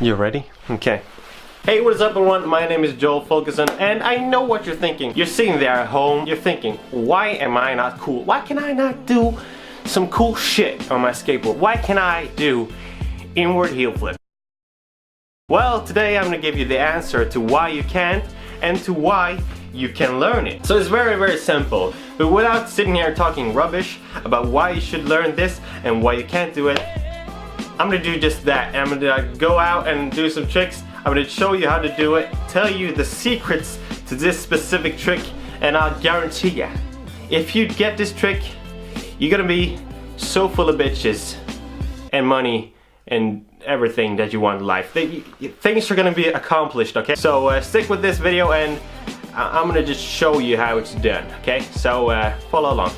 You ready? Okay. Hey, what is up everyone? My name is Joel Fulkerson, and I know what you're thinking. You're sitting there at home, you're thinking, why am I not cool? Why can I not do some cool shit on my skateboard? Why can I do inward heel flip? Well, today I'm gonna give you the answer to why you can't and to why you can learn it. So it's very simple, but without sitting here talking rubbish about why you should learn this and why you can't do it, I'm gonna do just that. I'm gonna go out and do some tricks. I'm gonna show you how to do it, tell you the secrets to this specific trick, and I'll guarantee you, if you get this trick, you're gonna be so full of bitches and money and everything that you want in life. Things are gonna be accomplished, okay? So stick with this video and I'm gonna just show you how it's done, okay? So follow along.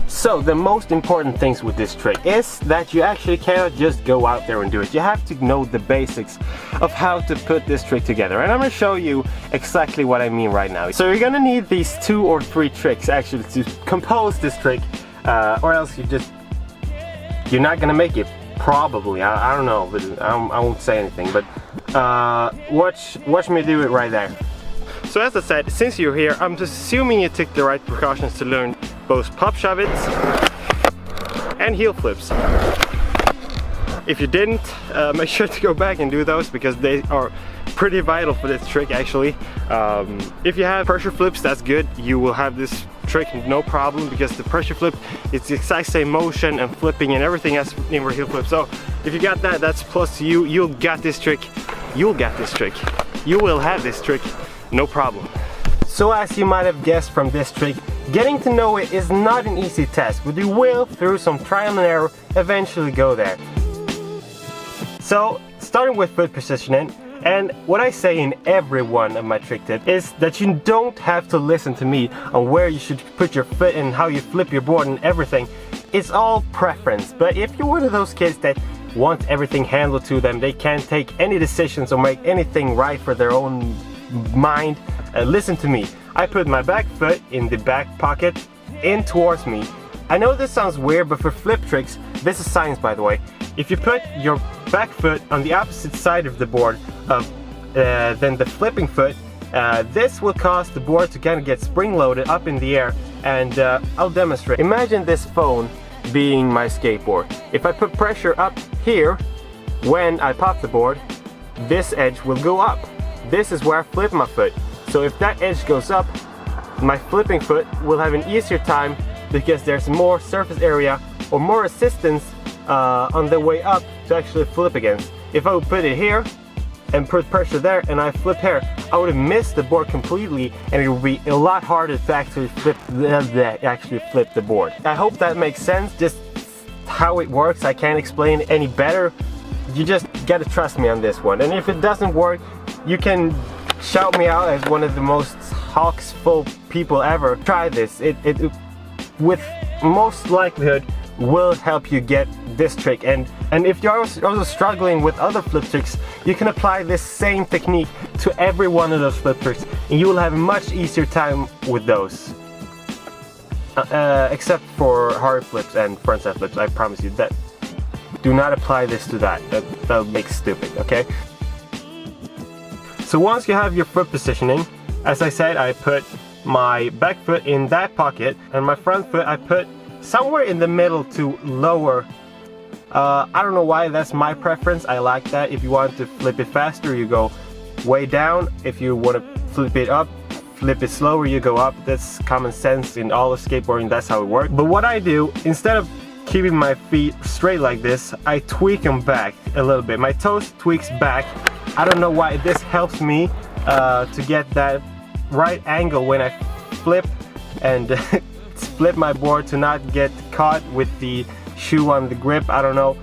So the most important things with this trick is that you actually cannot just go out there and do it. You have to know the basics of how to put this trick together, and I'm gonna show you exactly what I mean right now. So you're gonna need these 2 or 3 tricks actually to compose this trick, or else you're not gonna make it. Probably, I don't know, but I won't say anything. But watch me do it right there. So as I said, since you're here, I'm just assuming you took the right precautions to learn both pop shove-its and heel flips. If you didn't, make sure to go back and do those because they are pretty vital for this trick actually. If you have pressure flips, that's good. You will have this trick no problem because the pressure flip it's the exact same motion and flipping and everything as inward heel flip. So if you got that, that's plus you. You'll get this trick. You'll get this trick. You will have this trick, no problem. So as you might have guessed from this trick, getting to know it is not an easy task, but you will, through some trial and error, eventually go there. So starting with foot positioning, and what I say in every one of my trick tips is that you don't have to listen to me on where you should put your foot and how you flip your board and everything. It's all preference. But if you're one of those kids that want everything handled to them, they can't take any decisions or make anything right for their own mind, listen to me. I put my back foot in the back pocket in towards me. I know this sounds weird, but for flip tricks, this is science by the way. If you put your back foot on the opposite side of the board than the flipping foot, this will cause the board to kind of get spring-loaded up in the air, and I'll demonstrate. Imagine this phone being my skateboard. If I put pressure up here, when I pop the board, this edge will go up. This is where I flip my foot. So if that edge goes up, my flipping foot will have an easier time because there's more surface area or more resistance on the way up to actually flip against. If I would put it here and put pressure there and I flip here, I would have missed the board completely and it would be a lot harder to actually flip the board. I hope that makes sense, just how it works. I can't explain it any better. You just gotta trust me on this one. And if it doesn't work, you can shout me out as one of the most hawksful people ever. Try this. It with most likelihood will help you get this trick, and if you're also struggling with other flip tricks, you can apply this same technique to every one of those flip tricks and you will have a much easier time with those, except for hard flips and frontside flips. I promise you that do not apply this to that'll make stupid, okay? So once you have your foot positioning, as I said, I put my back foot in that pocket and my front foot I put somewhere in the middle to lower. I don't know why, that's my preference. I like that. If you want to flip it faster, you go way down. If you want to flip it up, flip it slower, you go up. That's common sense in all of skateboarding, that's how it works. But what I do, instead of keeping my feet straight like this, I tweak them back a little bit. My toes tweaks back. I don't know why, this helps me to get that right angle when I flip and flip my board to not get caught with the shoe on the grip. I don't know.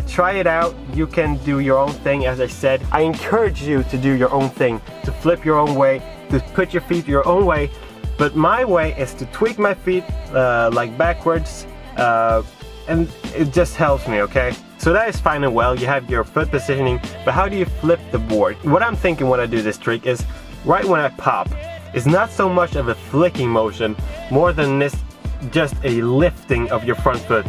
Try it out. You can do your own thing. As I said, I encourage you to do your own thing, to flip your own way, to put your feet your own way. But my way is to tweak my feet like backwards, and it just helps me, okay? So that is fine and well, you have your foot positioning, but how do you flip the board? What I'm thinking when I do this trick is, right when I pop, it's not so much of a flicking motion, more than this, just a lifting of your front foot.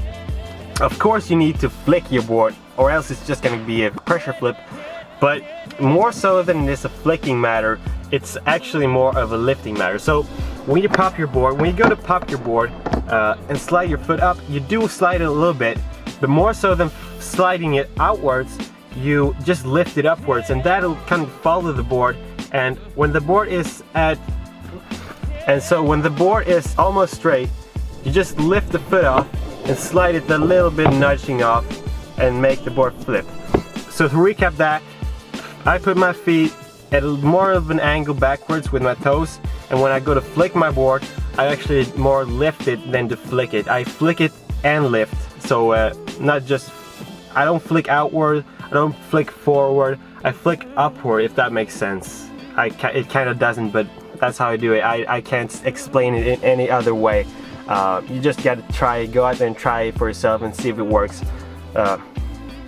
Of course you need to flick your board or else it's just gonna be a pressure flip. But more so than it is a flicking matter, it's actually more of a lifting matter. So when you pop your board, when you go to pop your board and slide your foot up, you do slide it a little bit, but more so than sliding it outwards, you just lift it upwards, and that'll kind of follow the board. And when the board is when the board is almost straight, you just lift the foot off and slide it a little bit, nudging off, and make the board flip. So to recap that, I put my feet at more of an angle backwards with my toes, and when I go to flick my board, I actually more lift it than to flick it. I flick it and lift, so not just, I don't flick outward, I don't flick forward, I flick upward, if that makes sense. It kind of doesn't, but that's how I do it. I can't explain it in any other way. You just gotta try it, go out there and try it for yourself and see if it works.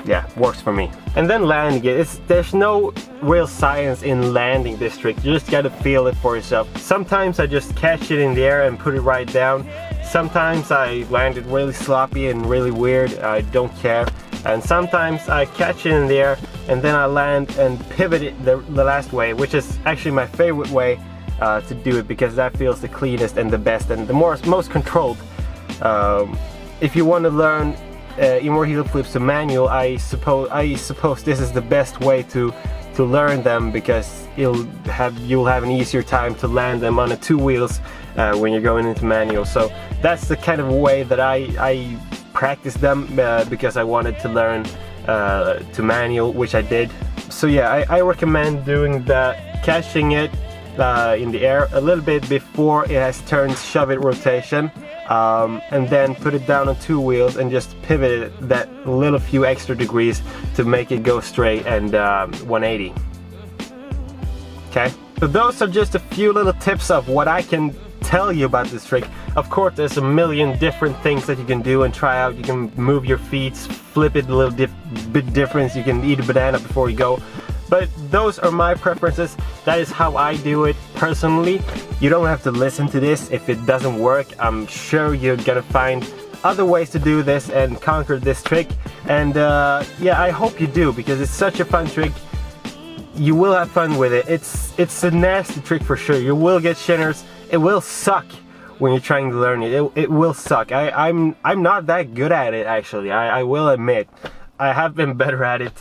Yeah, works for me. And then landing it, there's no real science in landing this trick. You just gotta feel it for yourself. Sometimes I just catch it in the air and put it right down. Sometimes I land it really sloppy and really weird, I don't care. And sometimes I catch it in the air and then I land and pivot it the last way, which is actually my favorite way to do it, because that feels the cleanest and the best and the most controlled. If you want to learn more heel flips to manual, I suppose this is the best way to learn them, because you'll have an easier time to land them on the 2 wheels when you're going into manual. So that's the kind of way that I practice them, because I wanted to learn to manual, which I did. So yeah, I recommend doing that, catching it in the air a little bit before it has turned shove it rotation, and then put it down on 2 wheels and just pivot it that little few extra degrees to make it go straight and 180. Okay, so those are just a few little tips of what I can tell you about this trick. Of course, there's a million different things that you can do and try out. You can move your feet, flip it a little bit different. You can eat a banana before you go. But those are my preferences. That is how I do it personally. You don't have to listen to this if it doesn't work. I'm sure you're gonna find other ways to do this and conquer this trick. And yeah, I hope you do, because it's such a fun trick. You will have fun with it. It's a nasty trick for sure. You will get shinners. It will suck when you're trying to learn it. It will suck. I'm not that good at it, actually. I will admit. I have been better at it.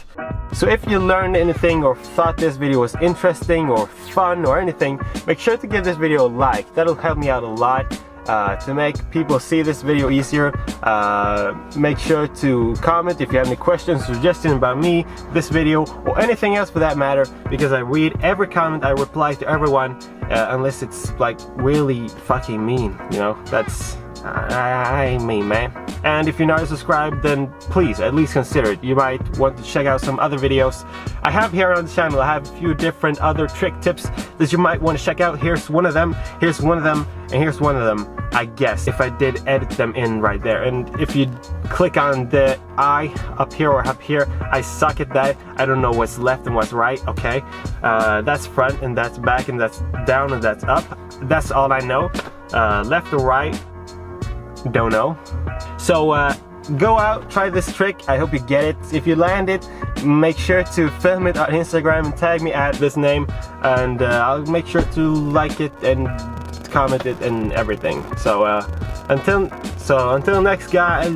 So if you learned anything or thought this video was interesting or fun or anything, make sure to give this video a like. That'll help me out a lot to make people see this video easier. Make sure to comment if you have any questions, suggestions about me, this video, or anything else for that matter, because I read every comment, I reply to everyone, unless it's like really fucking mean, you know. That's I mean, man. And if you're not subscribed, then please at least consider it. You might want to check out some other videos I have here on the channel. I have a few different other trick tips that you might want to check out. Here's one of them, here's one of them, and here's one of them, I guess, if I did edit them in right there. And if you click on the eye up here or up here, I suck at that. I don't know what's left and what's right, okay? That's front and that's back and that's down and that's up. That's all I know. Left or right, don't know. So go out, try this trick. I hope you get it. If you land it, make sure to film it on Instagram and tag me at this name, and I'll make sure to like it and comment it and everything. So until next guy.